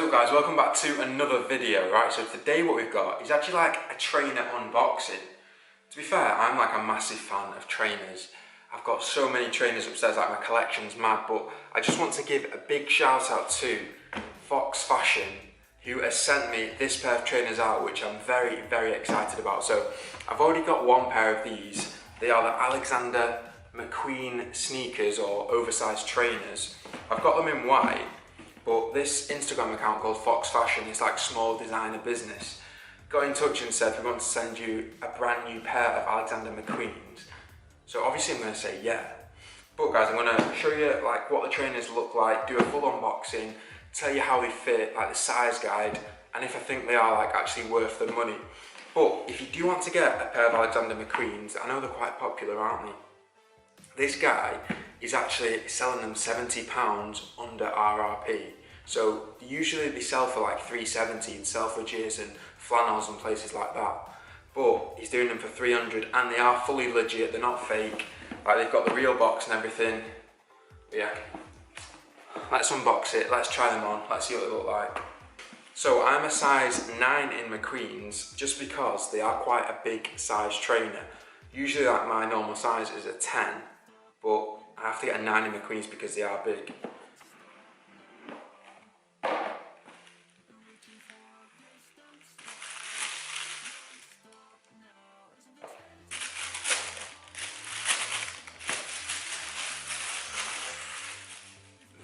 up guys, welcome back to another video, right? So today what we've got is actually like a trainer unboxing. To be fair, I'm like a massive fan of trainers. I've got so many trainers upstairs, like my collection's mad, but I just want to give a big shout out to Fox Fashion, who has sent me this pair of trainers out, which I'm very, very excited about. So I've already got one pair of these. They are the Alexander Mcqueen sneakers or oversized trainers. I've got them in white, but this Instagram account called Fox Fashion is like small designer business. Got in touch and said we want to send you a brand new pair of Alexander Mcqueens. So obviously I'm going to say yeah. But guys, I'm going to show you like what the trainers look like, do a full unboxing, tell you how they fit, like the size guide, and if I think they are like actually worth the money. But if you do want to get a pair of Alexander Mcqueens, I know they're quite popular, aren't they? This guy is actually selling them £70 under RRP. So usually they sell for like $3.70 in Selfridges and flannels and places like that. But he's doing them for $300 and they are fully legit, they're not fake. Like they've got the real box and everything. But yeah, let's unbox it, let's try them on, let's see what they look like. So I'm a size 9 in Mcqueens just because they are quite a big size trainer. Usually like my normal size is a 10, but I have to get a 9 in Mcqueens because they are big.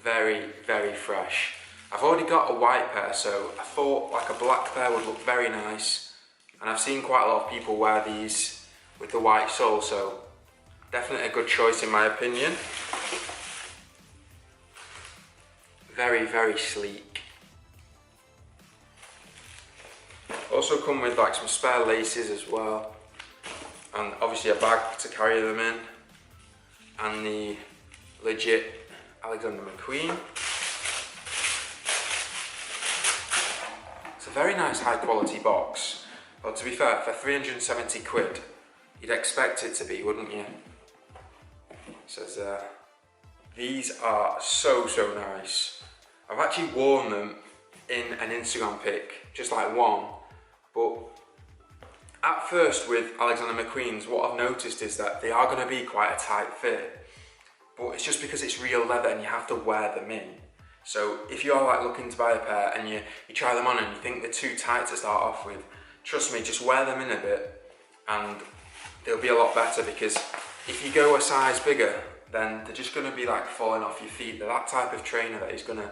Very, very fresh. I've already got a white pair, so I thought like a black pair would look very nice. And I've seen quite a lot of people wear these with the white sole, so definitely a good choice in my opinion. Very, very sleek. Also come with like some spare laces as well. And obviously a bag to carry them in. And the legit Alexander Mcqueen. It's a very nice high quality box. But to be fair, for 370 quid, you'd expect it to be, wouldn't you? It says these are so nice. I've actually worn them in an Instagram pic, just like one. But at first with Alexander Mcqueens, what I've noticed is that they are going to be quite a tight fit. But it's just because it's real leather and you have to wear them in. So if you are like looking to buy a pair and you try them on and you think they're too tight to start off with, trust me, just wear them in a bit and they'll be a lot better, because if you go a size bigger, then they're just going to be like falling off your feet. They're that type of trainer that is going to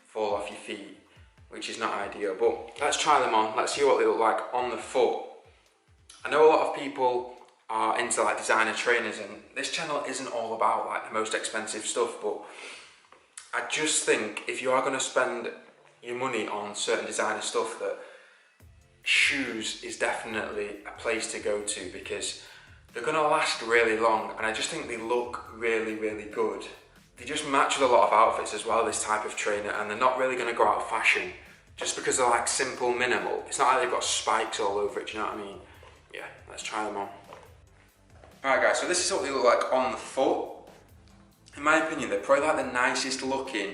fall off your feet, which is not ideal. But let's try them on, let's see what they look like on the foot. I know a lot of people are into like designer trainers, and this channel isn't all about like the most expensive stuff, but I just think if you are going to spend your money on certain designer stuff, that shoes is definitely a place to go to, because they're going to last really long and I just think they look really, really good. They just match with a lot of outfits as well, this type of trainer, and they're not really going to go out of fashion just because they're like simple, minimal. It's not like they've got spikes all over it, do you know what I mean? Yeah, let's try them on. Alright guys, so this is what they look like on the foot. In my opinion, they're probably like the nicest looking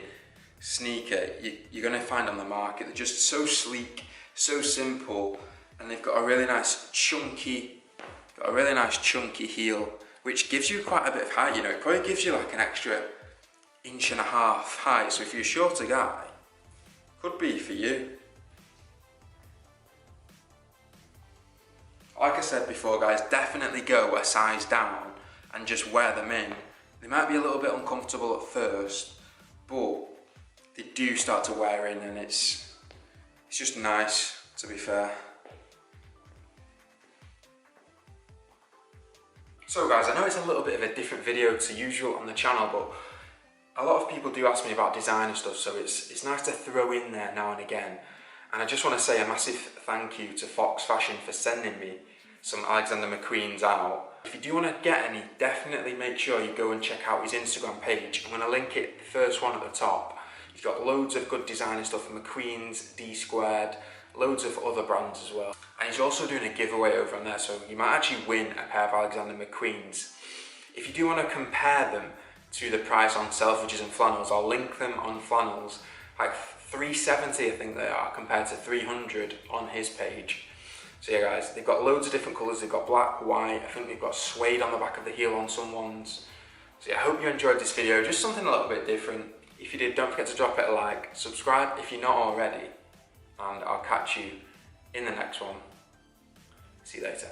sneaker you're going to find on the market. They're just so sleek, so simple, and they've got a really nice chunky heel, which gives you quite a bit of height, you know. It probably gives you like an extra 1.5 inches height, so if you're a shorter guy, could be for you. Like I said before guys, definitely go a size down and just wear them in. They might be a little bit uncomfortable at first, but they do start to wear in, and it's just nice, to be fair. So guys, I know it's a little bit of a different video to usual on the channel, but a lot of people do ask me about designer stuff, so it's nice to throw in there now and again. And I just want to say a massive thank you to Fox Fashion for sending me some Alexander Mcqueens out. If you do want to get any, definitely make sure you go and check out his Instagram page. I'm going to link it, the first one at the top. He's got loads of good designer stuff, Mcqueens, D Squared, loads of other brands as well. And he's also doing a giveaway over on there, so you might actually win a pair of Alexander Mcqueens. If you do want to compare them to the price on Selfridges and flannels, I'll link them on flannels, like 370 I think they are, compared to 300 on his page. So yeah guys, they've got loads of different colours. They've got black, white, I think they've got suede on the back of the heel on some ones. So yeah, I hope you enjoyed this video, just something a little bit different. If you did, don't forget to drop it a like, subscribe if you're not already, and I'll catch you in the next one. See you later.